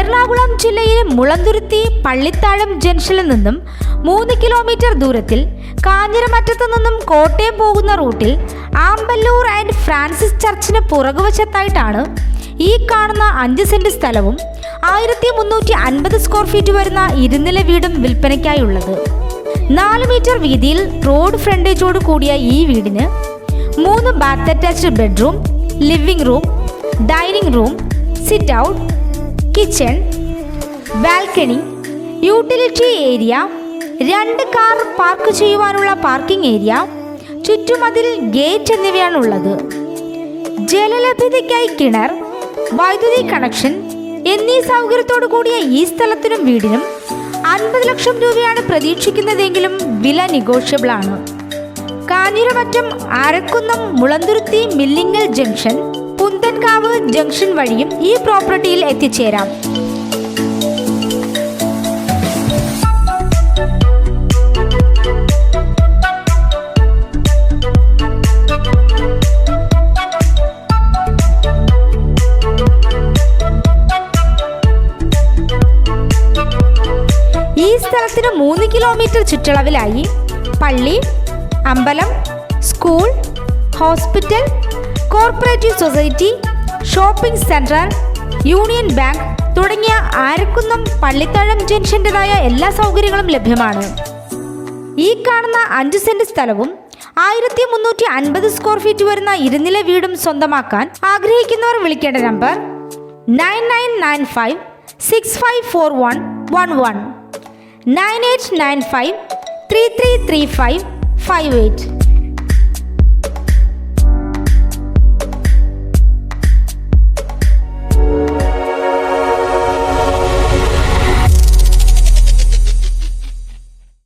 എറണാകുളം ജില്ലയിലെ മുളന്തുരുത്തി പള്ളിത്താഴം ജംഗ്ഷനിൽ നിന്നും 3 കിലോമീറ്റർ ദൂരത്തിൽ കാഞ്ഞിരമറ്റത്തു നിന്നും കോട്ടയം പോകുന്ന റൂട്ടിൽ ആമ്പല്ലൂർ ആൻഡ് ഫ്രാൻസിസ് ചർച്ചിന് പുറകുവശത്തായിട്ടാണ് ഈ കാണുന്ന 5 സെന്റ് സ്ഥലവും 1350 സ്ക്വയർ ഫീറ്റ് വരുന്ന ഇരുനില വീടും വിൽപ്പനയ്ക്കായുള്ളത്. 4 മീറ്റർ വീതിയിൽ റോഡ് ഫ്രണ്ടേജോട് കൂടിയ ഈ വീടിന് 3 bath attached bedroom, living room, dining room, sit out, kitchen, balcony, utility area, 2 car park ചെയ്യുവാനുള്ള പാർക്കിംഗ് ഏരിയ, ചുറ്റുമതിൽ ഗേറ്റ് എന്നിവയാണുള്ളത്. ജലലഭ്യതയ്ക്കായി കിണർ, വൈദ്യുതി കണക്ഷൻ എന്നീ സൗകര്യത്തോടു കൂടിയ ഈ സ്ഥലത്തിനും വീടിനും 50 ലക്ഷം രൂപയാണ് പ്രതീക്ഷിക്കുന്നതെങ്കിലും വില നെഗോഷ്യബിൾ ആണ്. കാഞ്ഞിരമറ്റം, ആരക്കുന്നം, മുളന്തുരുത്തി, മില്ലിങ്ങൽ ജംഗ്ഷൻ, പുന്തൻകാവ് ജംഗ്ഷൻ വഴിയും ഈ പ്രോപ്പർട്ടിയിൽ എത്തിച്ചേരാം. ഈ സ്ഥലത്തിന് 3 കിലോമീറ്റർ ചുറ്റളവിലായി പള്ളി, അമ്പലം, school, hospital, corporative society, shopping centre, union bank തുടങ്ങിയ ആരക്കുന്നം പള്ളിത്താഴം ജംഗ്ഷൻ്റെതായ എല്ലാ സൗകര്യങ്ങളും ലഭ്യമാണ്. ഈ കാണുന്ന 5 സെന്റ് സ്ഥലവും 1350 സ്ക്വയർ ഫീറ്റ് വരുന്ന ഇരുനില വീടും സ്വന്തമാക്കാൻ ആഗ്രഹിക്കുന്നവർ വിളിക്കേണ്ട നമ്പർ 9995 654111 9895 333558.